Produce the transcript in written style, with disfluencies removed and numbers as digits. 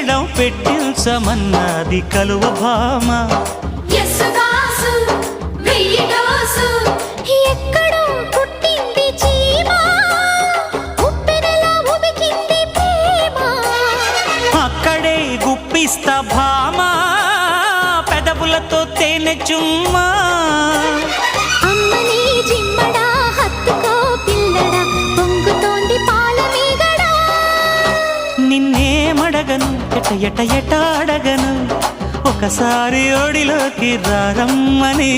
మేళం పెట్టించమన్నది కలువ భామ. ఎక్కడో పుట్టింది చీమ, ఉప్పెనలా ఉబికింది ప్రేమ. అక్కడే గుప్పిస్తా భామ, పెదవులతో తేనె చుమ్మా. అమ్మని జిమ్మడా హత్తుకో పిల్లడా, పొంగుతోంది పాల మీగడా. నిన్నేమడగను ఎట ఎట ఎట అడగను, ఒకసారి ఒడిలోకి రారమ్మని.